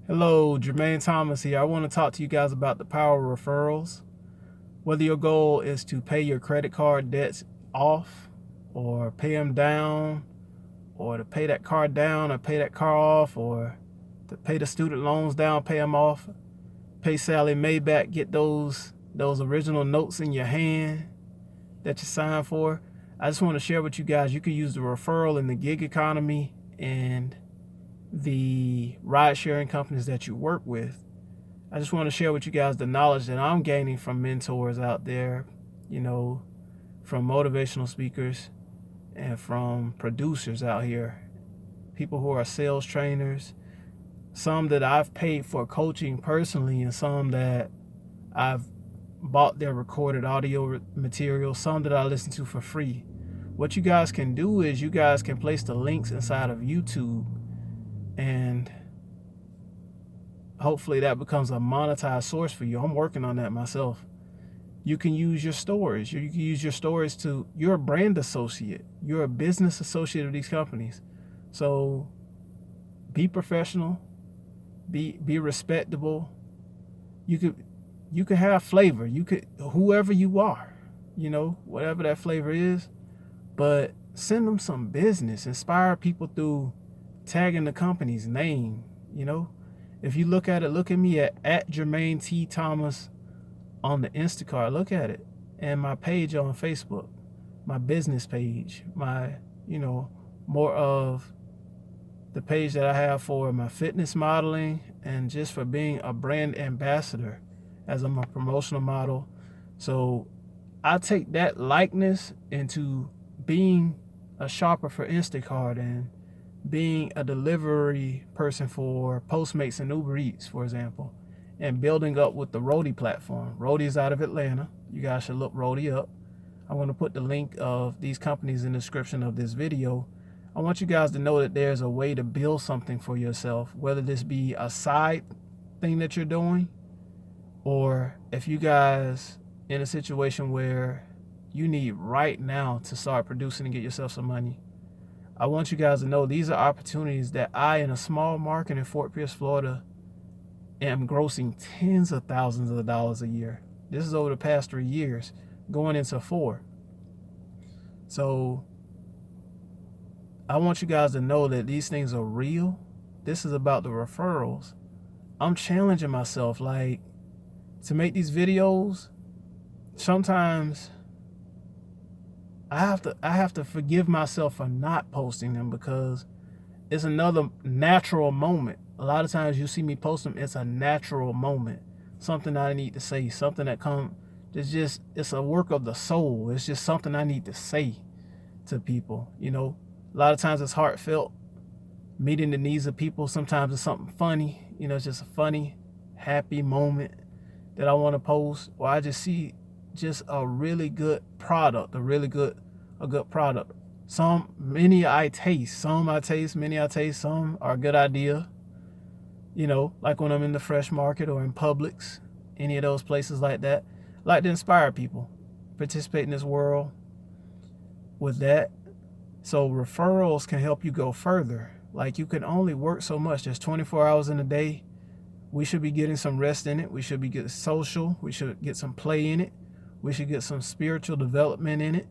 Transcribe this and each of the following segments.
Hello, Jermaine Thomas here. I want to talk to you guys about the power of referrals. Whether your goal is to pay your credit card debts off, or pay them down, or to pay that car down, or pay that car off, or to pay the student loans down, pay them off, pay Sally Mae back, get those original notes in your hand that you signed for. I just want to share with you guys, you can use the referral in the gig economy and the ride sharing companies that you work with. I just want to share with you guys the knowledge that I'm gaining from mentors out there, you know, from motivational speakers and from producers out here, people who are sales trainers, some that I've paid for coaching personally, and some that I've bought their recorded audio material, some that I listen to for free. What you guys can do is you guys can place the links inside of YouTube, and hopefully that becomes a monetized source for you. I'm working on that myself. You can use your stories. You can use your stories to, you're a brand associate. You're a business associate of these companies. So be professional, be respectable. You could have flavor. You could, whoever you are, whatever that flavor is, but send them some business. Inspire people through tagging the company's name. If you look at it, look at me at Jermaine T. Thomas on the Instacart. Look at it. And my page on Facebook, my business page, my, more of the page that I have for my fitness modeling and just for being a brand ambassador as I'm a promotional model. So I take that likeness into being a shopper for Instacart and being a delivery person for Postmates and Uber Eats, for example, and building up with the Roadie platform. Roadie is out of Atlanta. You guys should look Roadie up. I'm going to put the link of these companies in the description of this video. I want you guys to know that there's a way to build something for yourself, whether this be a side thing that you're doing, or if you guys in a situation where you need right now to start producing and get yourself some money. I want you guys to know these are opportunities that I, in a small market in Fort Pierce, Florida, am grossing tens of thousands of dollars a year. This is over the past 3 years, going into 4. So I want you guys to know that these things are real. This is about the referrals. I'm challenging myself, like, to make these videos. Sometimes I have to forgive myself for not posting them because it's another natural moment. A lot of times you see me post them, it's a natural moment. Something I need to say, something that it's a work of the soul. It's just something I need to say to people. A lot of times it's heartfelt, meeting the needs of people. Sometimes it's something funny, it's just a funny, happy moment that I want to post, or I just see just a really good product, a good product. Many I taste, many I taste, some are a good idea. Like when I'm in the fresh market or in Publix, any of those places like that. I like to inspire people, participate in this world with that. So referrals can help you go further. Like, you can only work so much. There's 24 hours in a day. We should be getting some rest in it. We should be getting social. We should get some play in it. We should get some spiritual development in it.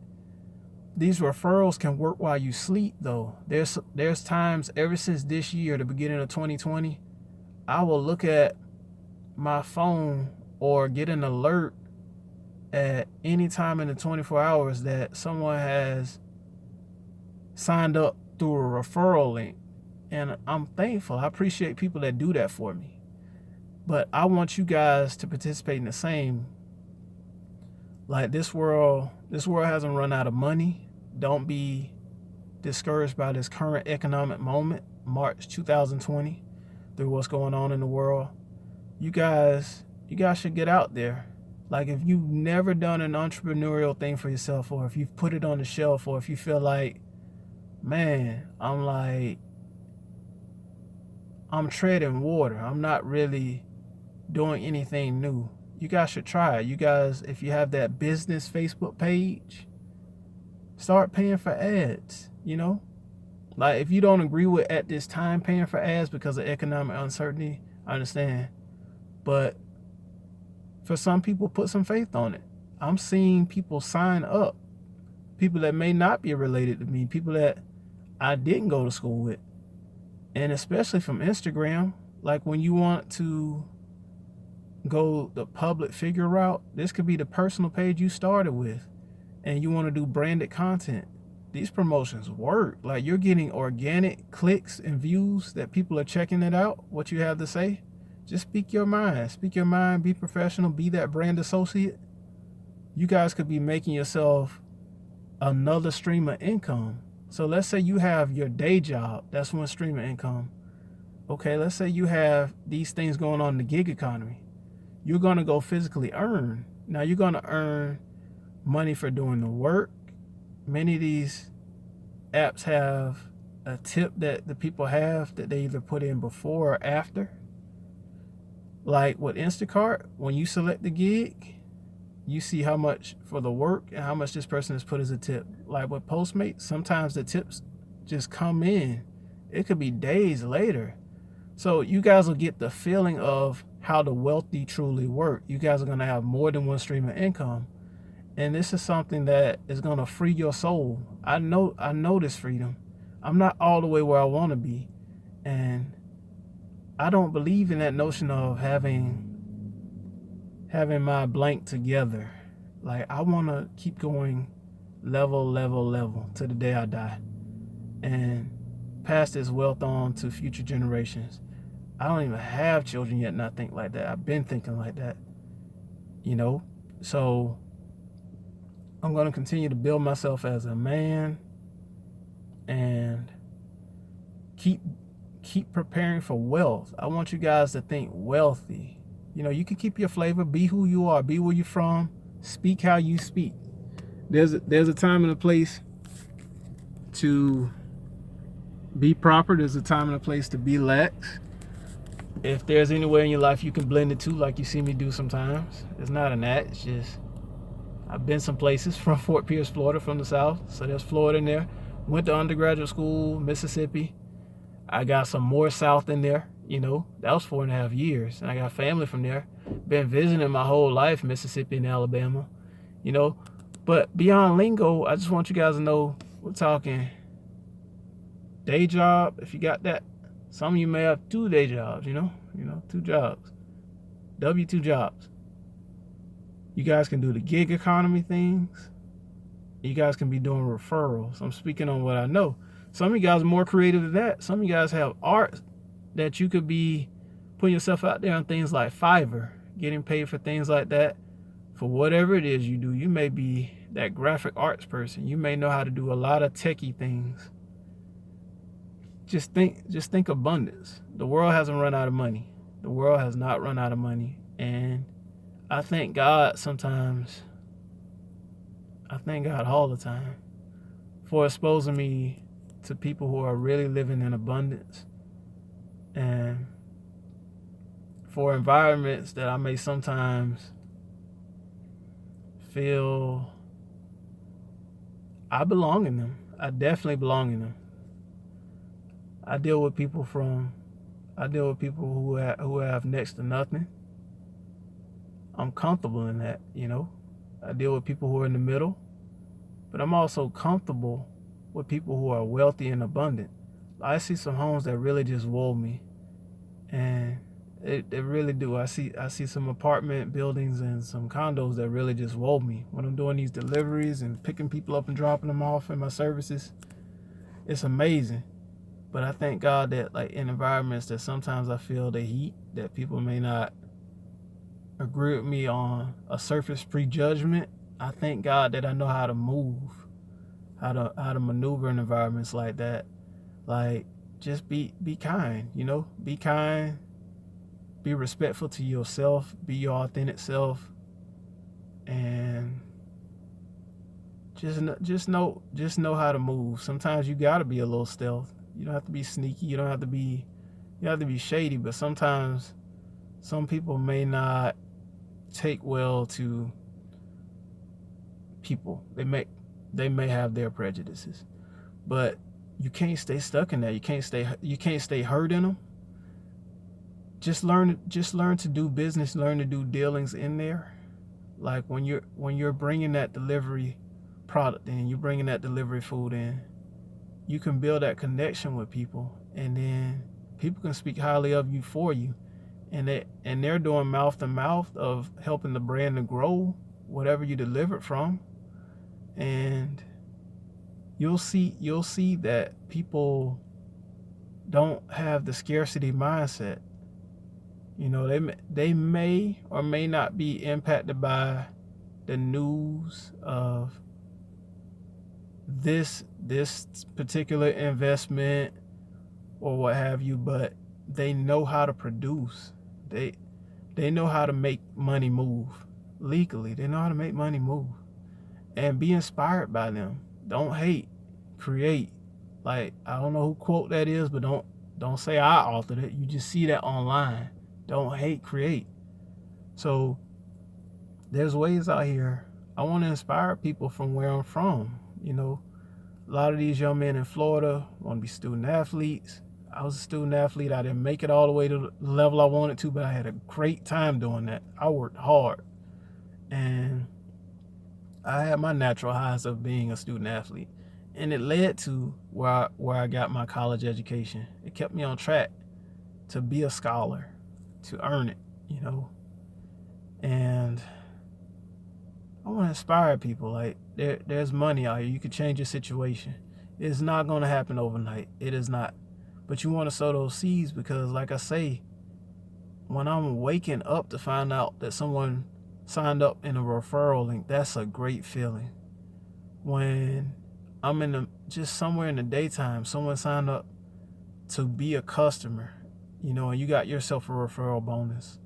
These referrals can work while you sleep, though. There's times ever since this year, the beginning of 2020, I will look at my phone or get an alert at any time in the 24 hours that someone has signed up through a referral link. And I'm thankful. I appreciate people that do that for me. But I want you guys to participate in the same. Like, this world hasn't run out of money. Don't be discouraged by this current economic moment, March 2020, through what's going on in the world. You guys should get out there. Like, if you've never done an entrepreneurial thing for yourself, or if you've put it on the shelf, or if you feel like, man, I'm treading water, I'm not really doing anything new, you guys should try it. You guys, if you have that business Facebook page, start paying for ads. Like, if you don't agree with at this time paying for ads because of economic uncertainty, I understand. But for some people, put some faith on it. I'm seeing people sign up, people that may not be related to me, people that I didn't go to school with. And especially from Instagram, like when you want to go the public figure route, this could be the personal page you started with, and you want to do branded content. These promotions work. Like you're getting organic clicks and views that people are checking it out, what you have to say. Just speak your mind. Speak your mind, be professional, be that brand associate. You guys could be making yourself another stream of income. So let's say you have your day job, that's one stream of income. Okay, let's say you have these things going on in the gig economy. You're gonna go physically earn. Now you're gonna earn money for doing the work. Many of these apps have a tip that the people have that they either put in before or after. Like with Instacart, when you select the gig, you see how much for the work and how much this person has put as a tip. Like with Postmates, sometimes the tips just come in. It could be days later. So you guys will get the feeling of how the wealthy truly work. You guys are going to have more than one stream of income. And this is something that is going to free your soul. I know this freedom. I'm not all the way where I want to be. And I don't believe in that notion of having my blank together. Like I want to keep going level to the day I die and pass this wealth on to future generations. I don't even have children yet and I think like that. I've been thinking like that, you know? So I'm going to continue to build myself as a man and keep preparing for wealth. I want you guys to think wealthy. You know, you can keep your flavor, be who you are, be where you're from, speak how you speak. There's a time and a place to be proper. There's a time and a place to be lax. If there's anywhere in your life you can blend the two like you see me do sometimes, it's not an act. It's just I've been some places from Fort Pierce, Florida, from the South. So there's Florida in there. Went to undergraduate school, Mississippi. I got some more South in there. You know, that was 4.5 years. And I got family from there. Been visiting my whole life, Mississippi and Alabama. You know, but beyond lingo, I just want you guys to know we're talking day job. If you got that, some of you may have 2 day jobs, you know, 2 jobs, W-2 jobs. You guys can do the gig economy things. You guys can be doing referrals. I'm speaking on what I know. Some of you guys are more creative than that. Some of you guys have art that you could be putting yourself out there on things like Fiverr, getting paid for things like that. For whatever it is you do, you may be that graphic arts person. You may know how to do a lot of techie things. Just think abundance. The world hasn't run out of money. The world has not run out of money. And I thank God sometimes. I thank God all the time for exposing me to people who are really living in abundance and for environments that I may sometimes feel I belong in them. I definitely belong in them. I deal with people who have next to nothing. I'm comfortable in that, you know. I deal with people who are in the middle, but I'm also comfortable with people who are wealthy and abundant. I see some homes that really just woo me, and they really do. I see some apartment buildings and some condos that really just woo me. When I'm doing these deliveries and picking people up and dropping them off in my services, it's amazing. But I thank God that like in environments that sometimes I feel the heat, that people may not agree with me on a surface prejudgment, I thank God that I know how to move, how to maneuver in environments like that. Like just be kind, you know, be kind, be respectful to yourself, be your authentic self, and just know how to move. Sometimes you gotta be a little stealth. You don't have to be sneaky. You have to be shady. But sometimes some people may not take well to people. They may have their prejudices, but you can't stay stuck in that. You can't stay hurt in them. just learn to do business, learn to do dealings in there. Like when you're bringing that delivery product in, you're bringing that delivery food in, you can build that connection with people, and then people can speak highly of you for you, and they're doing mouth to mouth of helping the brand to grow whatever you delivered from. And you'll see that people don't have the scarcity mindset. You know, they may or may not be impacted by the news of this particular investment or what have you, but they know how to produce. They know how to make money move legally. They know how to make money move. And be inspired by them. Don't hate, create. Like, I don't know who quote that is, but don't say I authored it. You just see that online. Don't hate, create. So there's ways out here. I want to inspire people from where I'm from. You know, a lot of these young men in Florida want to be student athletes. I was a student athlete. I didn't make it all the way to the level I wanted to, but I had a great time doing that. I worked hard. And I had my natural highs of being a student athlete. And it led to where I got my college education. It kept me on track to be a scholar, to earn it, you know. And I want to inspire people. Like, there's money out here. You can change your situation. It's not going to happen overnight. It is not. But you want to sow those seeds because, like I say, when I'm waking up to find out that someone signed up in a referral link, that's a great feeling. When I'm just somewhere in the daytime, someone signed up to be a customer, you know, and you got yourself a referral bonus.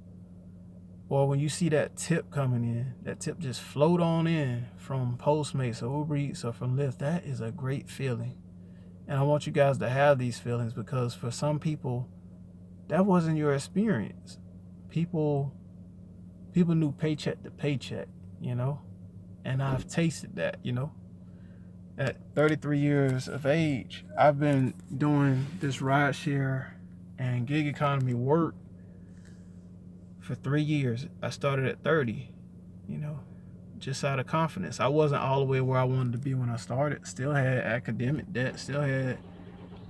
Or when you see that tip coming in, that tip just float on in from Postmates or Uber Eats or from Lyft, that is a great feeling. And I want you guys to have these feelings because for some people, that wasn't your experience. People knew paycheck to paycheck, you know, and I've tasted that, you know. At 33 years of age, I've been doing this rideshare and gig economy work for 3 years. I started at 30, you know, just out of confidence. I wasn't all the way where I wanted to be when I started. Still had academic debt, still had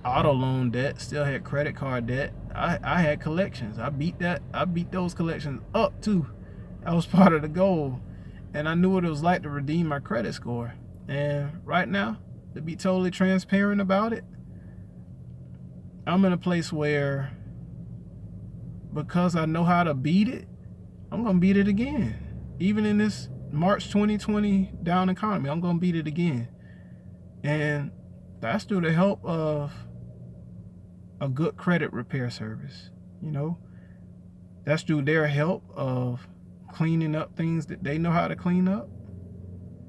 auto loan debt, still had credit card debt. I had collections. I beat those collections up too. That was part of the goal. And I knew what it was like to redeem my credit score. And right now, to be totally transparent about it, I'm in a place where, because I know how to beat it, I'm going to beat it again. Even in this March 2020 down economy, I'm going to beat it again. And that's through the help of a good credit repair service, you know. That's through their help of cleaning up things that they know how to clean up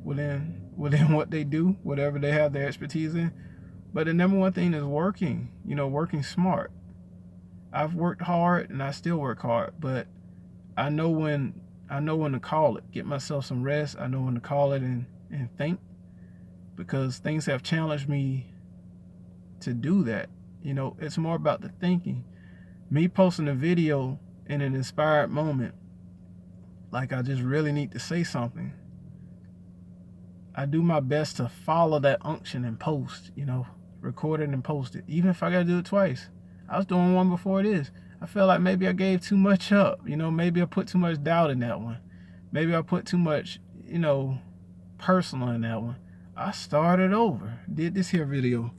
within what they do, whatever they have their expertise in. But the number one thing is working, you know, working smart. I've worked hard and I still work hard, but I know when to call it, get myself some rest. I know when to call it and think, because things have challenged me to do that. You know, it's more about the thinking. Me posting a video in an inspired moment, like I just really need to say something, I do my best to follow that unction and post, you know, record it and post it. Even if I got to do it twice. I was doing one before this. I felt like maybe I gave too much up. You know, maybe I put too much doubt in that one. Maybe I put too much, you know, personal in that one. I started over. Did this here video.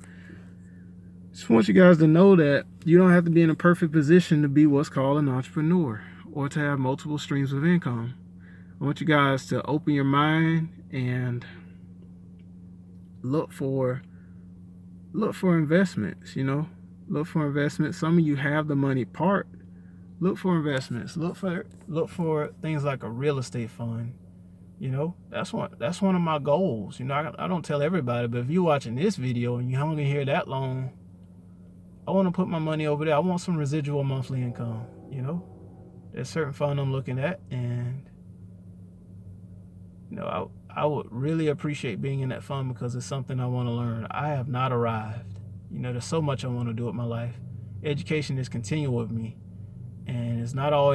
Just want you guys to know that you don't have to be in a perfect position to be what's called an entrepreneur or to have multiple streams of income. I want you guys to open your mind and look for investments, you know. Look for investments. Some of you have the money part. Look for investments. Look for things like a real estate fund. You know, that's one of my goals. You know, I don't tell everybody, but if you're watching this video and you hung in here that long, I want to put my money over there. I want some residual monthly income. You know, there's certain fund I'm looking at, and you know, I would really appreciate being in that fund because it's something I want to learn. I have not arrived. You know, there's so much I want to do with my life. Education is continual with me. And it's not all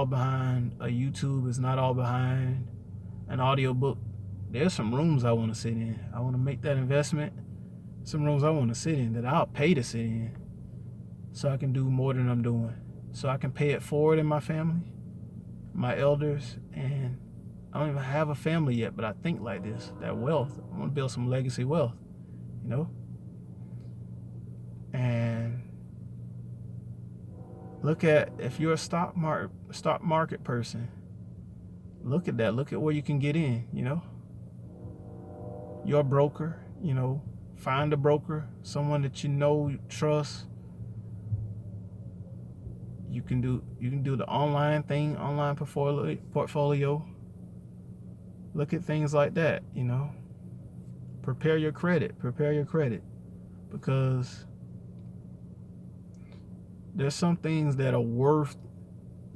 behind a YouTube. It's not all behind an audiobook. There's some rooms I want to sit in. I want to make that investment. Some rooms I want to sit in that I'll pay to sit in, so I can do more than I'm doing. So I can pay it forward in my family, my elders, and I don't even have a family yet, but I think like this, that wealth. I want to build some legacy wealth, you know? And look at, if you're a stock market person, look at that. Look at where you can get in, you know? You're a broker, you know, find a broker, someone that you know, trust. You can do the online thing, online portfolio. Look at things like that, you know. Prepare your credit, because there's some things that are worth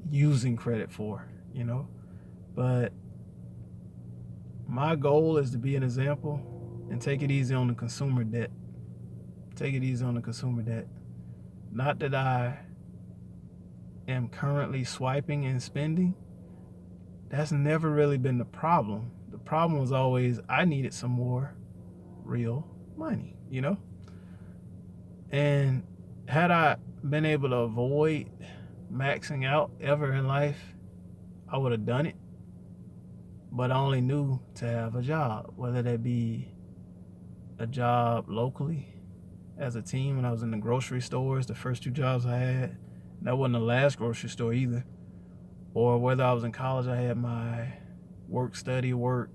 using credit for, you know. But my goal is to be an example and take it easy on the consumer debt. Not that I am currently swiping and spending. That's never really been the problem. The problem was always I needed some more real money, you know? And had I been able to avoid maxing out ever in life, I would have done it. But I only knew to have a job, whether that be a job locally as a team when I was in the grocery stores, the first 2 jobs I had. That wasn't the last grocery store either. Or whether I was in college, I had my study work,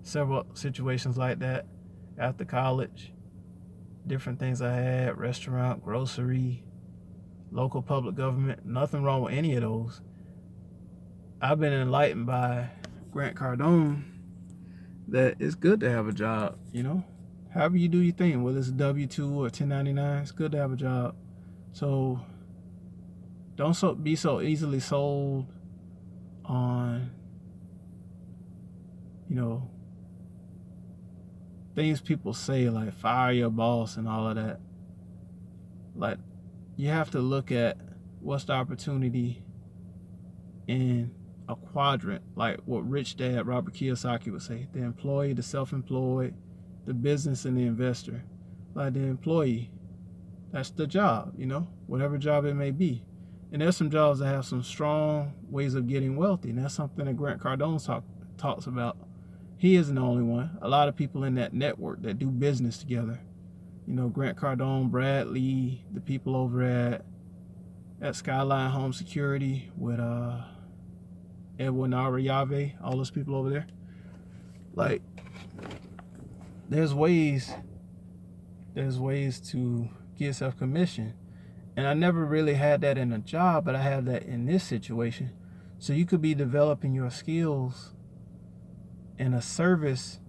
several situations like that after college. Different things I had, restaurant, grocery, local public government. Nothing wrong with any of those. I've been enlightened by Grant Cardone that it's good to have a job, you know? However you do your thing, whether it's a W-2 or 1099, it's good to have a job. So don't be so easily sold on, you know, things people say like fire your boss and all of that. Like, you have to look at what's the opportunity in a quadrant, like what Rich Dad Robert Kiyosaki would say: the employee, the self-employed, the business, and the investor. Like the employee, that's the job, you know, whatever job it may be. And there's some jobs that have some strong ways of getting wealthy, and that's something that Grant Cardone talks about. He isn't the only one. A lot of people in that network that do business together, you know, Grant Cardone, Brad Lee, the people over at Skyline Home Security with Edwin Ariyave, all those people over there. Like, there's ways to get yourself commission. And I never really had that in a job, but I have that in this situation. So you could be developing your skills in a service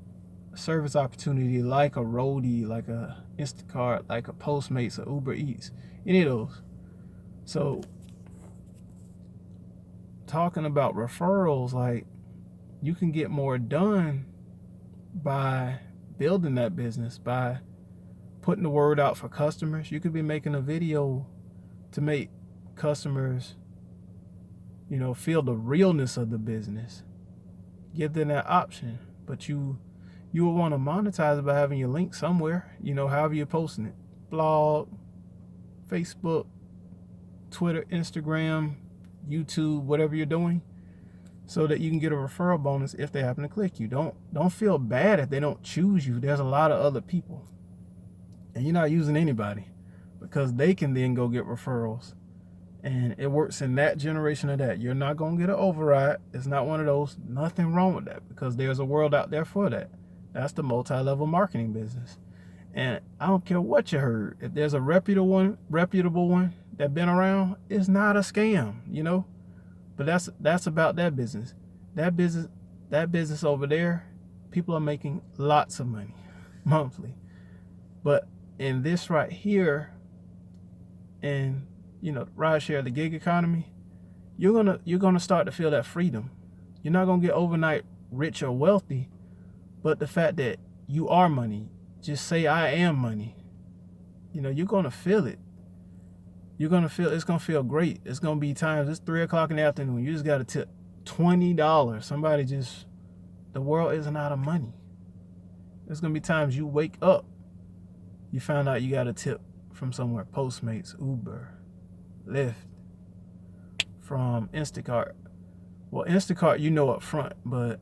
opportunity, like a roadie, like a Instacart, like a Postmates, or Uber Eats, any of those. So talking about referrals, like, you can get more done by building that business, by putting the word out for customers. You could be making a video to make customers, you know, feel the realness of the business. Give them that option. But you will want to monetize it by having your link somewhere, you know, however you're posting it. Blog, Facebook, Twitter, Instagram, YouTube, whatever you're doing, so that you can get a referral bonus if they happen to click you. Don't feel bad if they don't choose you. There's a lot of other people, and you're not using anybody, because they can then go get referrals. And it works in that generation of that. You're not going to get an override. It's not one of those. Nothing wrong with that, because there's a world out there for that. That's the multi-level marketing business. And I don't care what you heard. If there's a reputable one that been around, it's not a scam, you know? But that's about that business. That business over there, people are making lots of money monthly. But in this right here, and you know, rideshare, the gig economy, you're gonna start to feel that freedom. You're not gonna get overnight rich or wealthy, but the fact that you are money, just say I am money, you know, you're gonna feel it. it's gonna feel great. It's gonna be times, it's 3 o'clock in the afternoon, you just gotta tip $20. The world isn't out of money. There's gonna be times you wake up, you found out you got a tip from somewhere, Postmates, Uber, Lyft, from Instacart. Well, Instacart, up front, but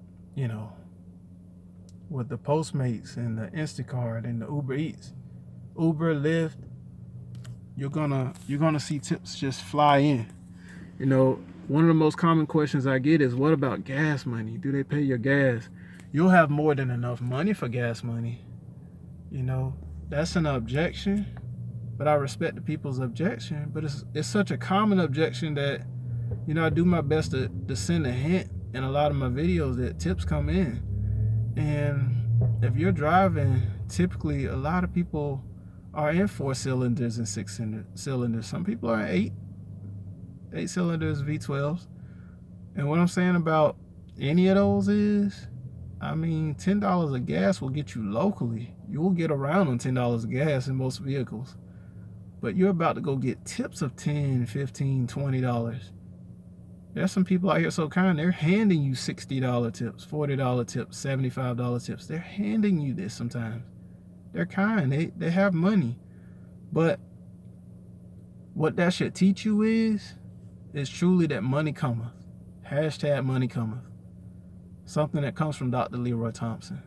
with the Postmates and the Instacart and the Uber Eats, Uber, Lyft, you're gonna see tips just fly in. One of the most common questions I get is, what about gas money? Do they pay your gas? You'll have more than enough money for gas money. That's an objection, but I respect the people's objection. But it's such a common objection that, I do my best to send a hint in a lot of my videos that tips come in. And if you're driving, typically a lot of people are in 4 cylinders and 6 cylinders. Some people are in 8 cylinders, V12s. And what I'm saying about any of those is, $10 of gas will get you locally. You will get around on $10 of gas in most vehicles. But you're about to go get tips of $10, $15, $20. There's some people out here so kind, they're handing you $60 tips, $40 tips, $75 tips. They're handing you this sometimes. They're kind. They have money. But what that should teach you is truly that money cometh. Hashtag money cometh. Something that comes from Dr. Leroy Thompson.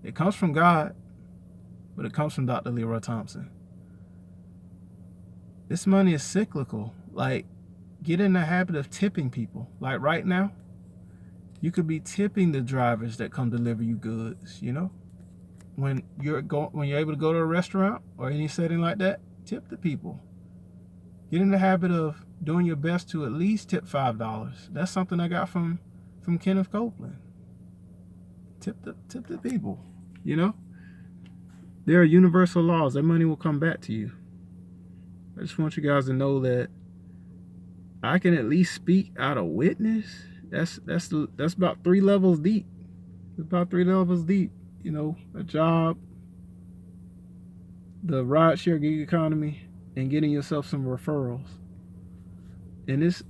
It comes from God, but it comes from Dr. Leroy Thompson. This money is cyclical. Get in the habit of tipping people. Right now, you could be tipping the drivers that come deliver you goods. When you're able to go to a restaurant or any setting like that, tip the people. Get in the habit of doing your best to at least tip $5. That's something I got from Kenneth Copeland. Tip the people. There are universal laws. That money will come back to you. I just want you guys to know that I can at least speak out of witness. That's about 3 levels deep. It's about 3 levels deep. A job, the rideshare gig economy, and getting yourself some referrals. And it's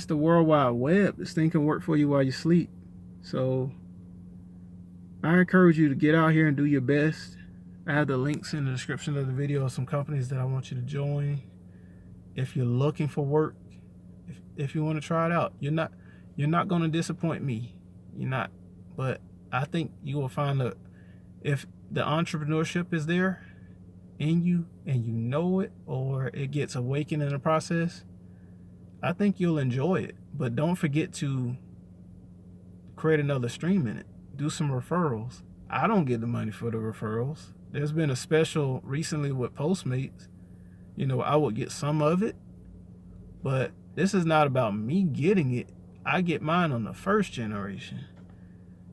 the World Wide Web. This thing can work for you while you sleep. So I encourage you to get out here and do your best. I have the links in the description of the video of some companies that I want you to join. If you're looking for work, if you want to try it out, you're not going to disappoint me. You're not. But I think you will find that if the entrepreneurship is there in you and you know it, or it gets awakened in the process, I think you'll enjoy it. But don't forget to create another stream in it. Do some referrals. I don't get the money for the referrals. There's been a special recently with Postmates. I would get some of it, but this is not about me getting it. I get mine on the first generation.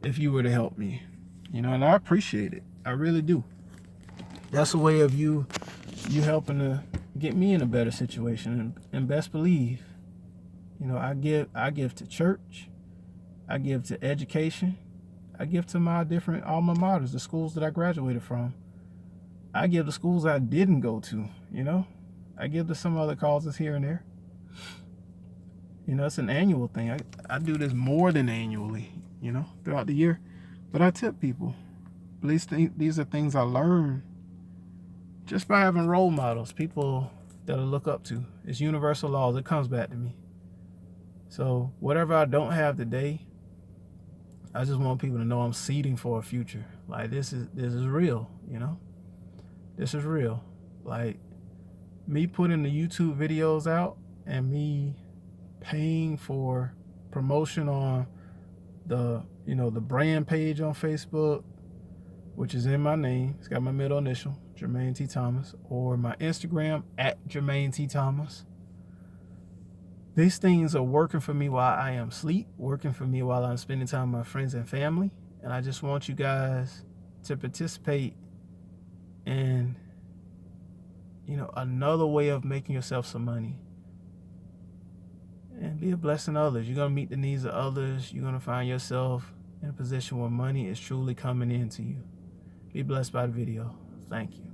If you were to help me, and I appreciate it. I really do. That's a way of you helping to get me in a better situation. And best believe, I give to church. I give to education. I give to my different alma maters, the schools that I graduated from. I give to schools I didn't go to, I give to some other causes here and there. It's an annual thing. I do this more than annually, throughout the year. But I tip people. These are things I learned just by having role models, people that I look up to. It's universal laws. It comes back to me. So whatever I don't have today, I just want people to know I'm seeding for a future. This is real, This is real. Me putting the YouTube videos out and me paying for promotion on the brand page on Facebook, which is in my name. It's got my middle initial, Jermaine T. Thomas, or my Instagram at Jermaine T. Thomas. These things are working for me while I am asleep, working for me while I'm spending time with my friends and family. And I just want you guys to participate in, another way of making yourself some money. And be a blessing to others. You're going to meet the needs of others. You're going to find yourself in a position where money is truly coming into you. Be blessed by the video. Thank you.